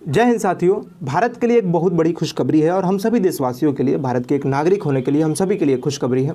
जय हिंद साथियों। भारत के लिए एक बहुत बड़ी खुशखबरी है और हम सभी देशवासियों के लिए, भारत के एक नागरिक होने के लिए हम सभी के लिए खुशखबरी है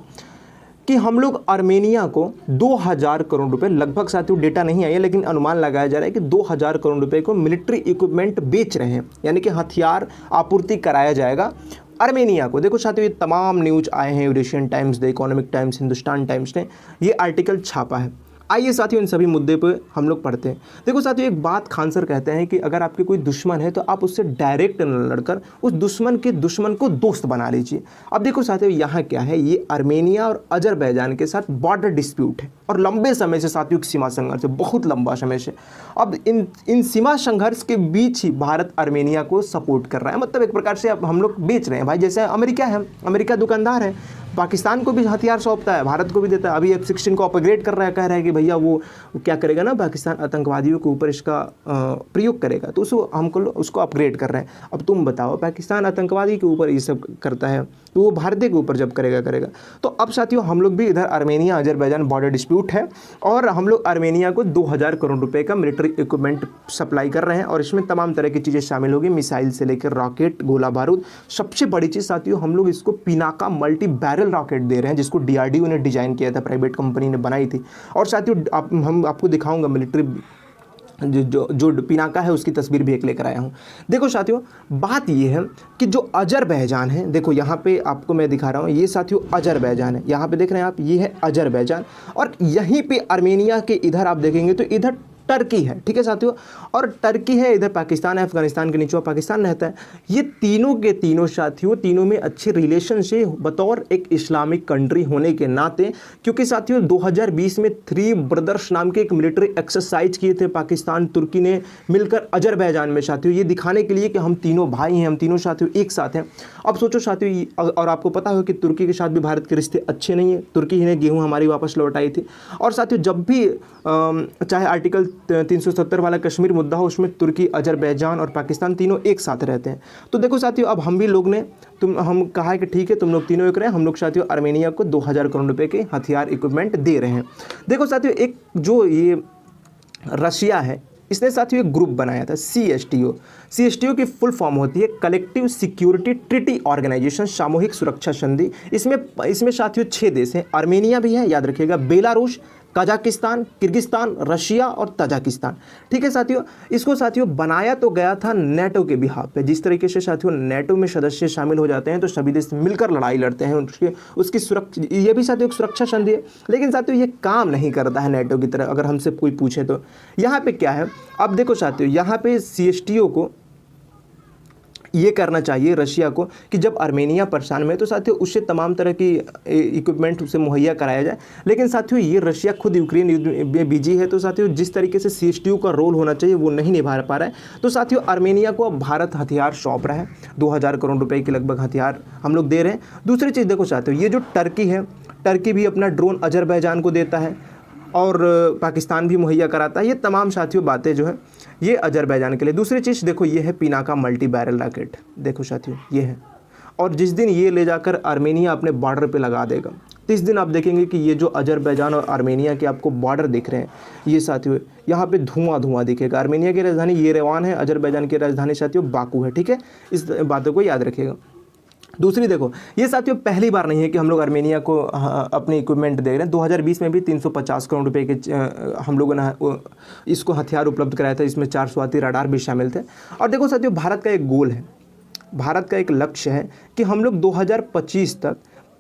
कि हम लोग आर्मेनिया को 2000 करोड़ रुपए, लगभग साथियों डेटा नहीं आई है लेकिन अनुमान लगाया जा रहा है कि 2000 करोड़ रुपए को मिलिट्री इक्विपमेंट बेच रहे हैं, यानी कि हथियार आपूर्ति कराया जाएगा आर्मेनिया को। देखो साथियों, ये तमाम न्यूज आए हैं, Eurasian times, the economic times, Hindustan times ने ये आर्टिकल छापा है। आइए साथियों इन सभी मुद्दे पे हम लोग पढ़ते हैं। देखो साथियों, एक बात खान सर कहते हैं कि अगर आपके कोई दुश्मन है तो आप उससे डायरेक्ट न लड़कर उस दुश्मन के दुश्मन को दोस्त बना लीजिए। अब देखो साथियों, यहाँ क्या है, ये आर्मेनिया और अजरबैजान के साथ बॉर्डर डिस्प्यूट है और लंबे समय से साथियों सीमा संघर्ष है, बहुत लंबा समय से। अब इन सीमा संघर्ष के बीच ही भारत आर्मेनिया को सपोर्ट कर रहा है, मतलब एक प्रकार से अब हम लोग बेच रहे हैं भाई। जैसे अमेरिका है, अमेरिका दुकानदार है, पाकिस्तान को भी हथियार सौंपता है, भारत को भी देता है। अभी F-16 को अपग्रेड कर रहा है, कह रहा है कि भैया वो क्या करेगा ना, पाकिस्तान आतंकवादियों के ऊपर इसका प्रयोग करेगा, तो उसको अपग्रेड कर रहे हैं। अब तुम बताओ, पाकिस्तान आतंकवादी के ऊपर ये सब करता है तो वो भारतीय के ऊपर जब करेगा। तो अब साथियों हम लोग भी इधर आर्मेनिया अजरबैजान बॉर्डर डिस्प्यूट है और हम लोग आर्मेनिया को 2000 करोड़ रुपए का मिलिट्री इक्विपमेंट सप्लाई कर रहे हैं और इसमें तमाम तरह की चीज़ें शामिल होगी, मिसाइल से लेकर रॉकेट, गोला बारूद। सबसे बड़ी चीज़ साथियों, हम लोग इसको पिनाका मल्टी बैरल रॉकेट दे रहे हैं, जिसको DRDO ने डिजाइन किया था, प्राइवेट कंपनी ने बनाई थी। और साथियों हम आपको दिखाऊंगा मिलिट्री जो पिनाका है उसकी तस्वीर भी एक लेकर आया हूँ। देखो साथियों, बात ये है कि जो अजरबैजान है, देखो यहाँ पे आपको मैं दिखा रहा हूँ, ये साथियों अजरबैजान है, यहाँ पे देख रहे हैं आप, ये है अजरबैजान। और यहीं पे आर्मेनिया के इधर आप देखेंगे तो इधर टर्की है, ठीक है साथियों, और टर्की है, इधर पाकिस्तान है, अफगानिस्तान के नीचे पाकिस्तान रहता है। ये तीनों के तीनों साथियों, तीनों में अच्छे रिलेशन से बतौर एक इस्लामिक कंट्री होने के नाते, क्योंकि साथियों 2020 में 3 ब्रदर्स नाम के एक मिलिट्री एक्सरसाइज किए थे पाकिस्तान तुर्की ने मिलकर अजरबैजान में साथियों, ये दिखाने के लिए कि हम तीनों भाई हैं, हम तीनों साथियों एक साथ हैं। अब सोचो साथियों, और आपको पता हो कि तुर्की के साथ भी भारत के रिश्ते अच्छे नहीं है, तुर्की ने गेहूँ हमारी वापस लौटाई थी। और साथियों जब भी चाहे आर्टिकल 370 वाला कश्मीर मुद्दा हो, उसमें तुर्की, अजरबैजान और पाकिस्तान तीनों एक साथ रहते हैं। तो देखो साथियों, अब हम भी लोग ने हम कहा है कि ठीक है तुम लोग तीनों एक रहे, हम लोग साथियों आर्मेनिया को 2000 करोड़ रुपए के हथियार इक्विपमेंट दे रहे हैं। देखो साथियों, एक जो ये रशिया है, इसने साथियों एक ग्रुप बनाया था CSTO की फुल फॉर्म होती है कलेक्टिव सिक्योरिटी ट्रीटी ऑर्गेनाइजेशन, सामूहिक सुरक्षा संधि। इसमें साथियों 6 देश हैं, आर्मेनिया भी है, याद रखिएगा, बेलारूस, कजाकिस्तान, किर्गिस्तान, रशिया और तजाकिस्तान, ठीक है साथियों। इसको साथियों बनाया तो गया था नेटो के बिहाफ पे। जिस तरीके से साथियों नेटो में सदस्य शामिल हो जाते हैं तो सभी देश मिलकर लड़ाई लड़ते हैं, उसकी सुरक्षा, ये भी साथियों एक सुरक्षा संधि है, लेकिन साथियों ये काम नहीं करता है नेटो की तरह, अगर हमसे कोई पूछे तो। यहाँ पे क्या है, अब देखो साथियों, यहाँ पे CSTO को ये करना चाहिए रशिया को कि जब आर्मेनिया परेशान में तो साथियों उससे तमाम तरह की इक्विपमेंट उसे मुहैया कराया जाए। लेकिन साथियों ये रशिया खुद यूक्रेन युद्ध में बिजी है, तो साथियों जिस तरीके से CSTO का रोल होना चाहिए वो नहीं निभा पा रहा है। तो साथियों आर्मेनिया को अब भारत हथियार सौंप रहा है, 2000 करोड़ रुपए के लगभग हथियार हम लोग दे रहे हैं। दूसरी चीज़ देखो साथियों, ये जो टर्की है, टर्की भी अपना ड्रोन अजरबैजान को देता है और पाकिस्तान भी मुहैया कराता है। ये तमाम साथियों बातें जो है ये अजरबैजान के लिए। दूसरी चीज़ देखो, ये है पिनाका मल्टी बैरल रॉकेट, देखो साथियों ये है, और जिस दिन ये ले जाकर आर्मेनिया अपने बॉर्डर पे लगा देगा, तो इस दिन आप देखेंगे कि ये जो अजरबैजान और आर्मेनिया के आपको बॉर्डर दिख रहे हैं, ये साथियों यहाँ पे धुआं दिखेगा। आर्मेनिया की राजधानी येरेवान है, अजरबैजान की राजधानी साथियों बाकू है, ठीक है, इस बातों को याद रखिएगा। दूसरी देखो, ये साथियों पहली बार नहीं है कि हम लोग आर्मेनिया को अपने इक्विपमेंट दे रहे हैं। 2020 में भी 350 करोड़ रुपए के हम लोगों ने इसको हथियार उपलब्ध कराया था, इसमें 480 रडार भी शामिल थे। और देखो साथियों, भारत का एक गोल है, भारत का एक लक्ष्य है कि हम लोग 2025 तक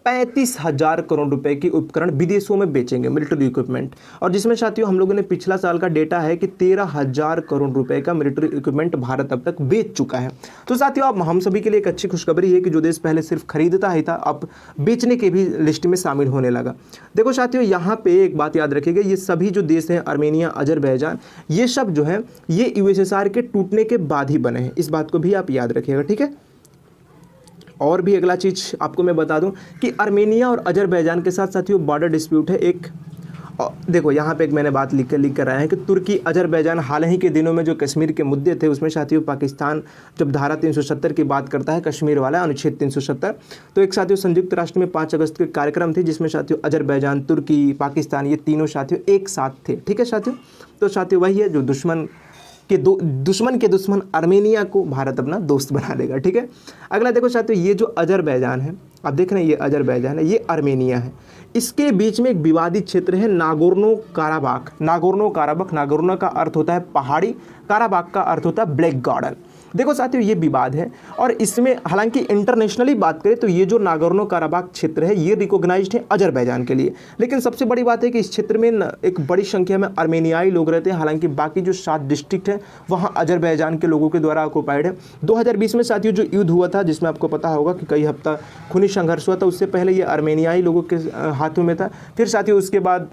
35,000 करोड़ रुपए की उपकरण विदेशों में बेचेंगे, मिलिट्री इक्विपमेंट। और जिसमें साथियों हम लोगों ने पिछला साल का डेटा है कि 13,000 करोड़ रुपए का मिलिट्री इक्विपमेंट भारत अब तक बेच चुका है। तो साथियों अब हम सभी के लिए एक अच्छी खुशखबरी है कि जो देश पहले सिर्फ खरीदता ही था, अब बेचने के भी लिस्ट में शामिल होने लगा। देखो साथियों, यहाँ पे एक बात याद रखिएगा, ये सभी जो देश हैं, आर्मेनिया, अजरबैजान, ये सब जो है ये USSR के टूटने के बाद ही बने हैं, इस बात को भी आप याद रखिएगा, ठीक है। और भी अगला चीज़ आपको मैं बता दूं कि आर्मेनिया और अजरबैजान के साथ साथियों बॉर्डर डिस्प्यूट है एक। देखो यहाँ पे एक मैंने बात लिख कर आया है कि तुर्की, अजरबैजान हाल ही के दिनों में जो कश्मीर के मुद्दे थे उसमें साथियों पाकिस्तान जब धारा 370 की बात करता है, कश्मीर वाला अनुच्छेद 370, तो एक साथियों संयुक्त राष्ट्र में 5 अगस्त के कार्यक्रम थी जिसमें साथियों अजरबैजान, तुर्की, पाकिस्तान ये तीनों साथियों एक साथ थे, ठीक है साथियों। तो साथियों वही है, जो दुश्मन कि दुश्मन के दुश्मन आर्मेनिया को भारत अपना दोस्त बना लेगा। ठीक है, अगला देखो साथियों, ये जो अजरबैजान है, आप देख रहे हैं ये अजरबैजान है, ये आर्मेनिया है, इसके बीच में एक विवादित क्षेत्र है Nagorno Karabakh. Nagorno Karabakh, Nagorno का अर्थ होता है पहाड़ी, काराबाख का अर्थ होता है ब्लैक गार्डन। देखो साथियों ये विवाद है और इसमें हालांकि इंटरनेशनली बात करें तो ये जो नागोर्नो काराबाख क्षेत्र है ये रिकॉग्नाइज्ड है अजरबैजान के लिए, लेकिन सबसे बड़ी बात है कि इस क्षेत्र में एक बड़ी संख्या में आर्मेनियाई लोग रहते हैं। हालांकि बाकी जो 7 डिस्ट्रिक्ट है वहाँ अजरबैजान के लोगों के द्वारा ऑक्युपाइड है। 2020 में साथियों जो युद्ध हुआ था, जिसमें आपको पता होगा कि कई हफ्ता खूनी संघर्ष हुआ था, उससे पहले ये आर्मेनियाई लोगों के हाथों में था। फिर साथियों उसके बाद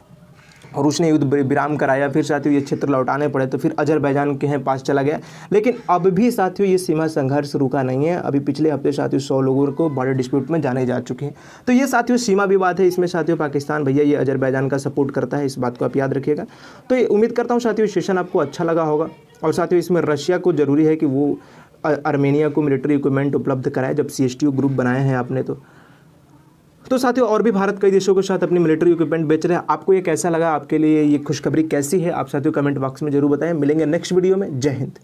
रूस ने युद्ध विराम कराया, फिर साथियों ये क्षेत्र लौटाने पड़े तो फिर अजरबैजान के पास चला गया। लेकिन अब भी साथियों ये सीमा संघर्ष रुका नहीं है। अभी पिछले हफ्ते साथियों 100 लोगों को बॉर्डर डिस्प्यूट में जाने जा चुके हैं। तो ये साथियों सीमा विवाद है, इसमें साथियों पाकिस्तान भैया ये अजरबैजान का सपोर्ट करता है, इस बात को आप याद रखिएगा। तो ये उम्मीद करता हूँ साथियों सेशन आपको अच्छा लगा होगा। और साथियों इसमें रशिया को ज़रूरी है कि वो आर्मेनिया को मिलिट्री इक्विपमेंट उपलब्ध कराए, जब CSTO ग्रुप बनाए हैं आपने तो साथियों और भी भारत कई देशों के साथ अपनी मिलिट्री इक्विपमेंट बेच रहे हैं। आपको ये कैसा लगा, आपके लिए ये खुशखबरी कैसी है, आप साथियों कमेंट बॉक्स में जरूर बताएं। मिलेंगे नेक्स्ट वीडियो में। जय हिंद।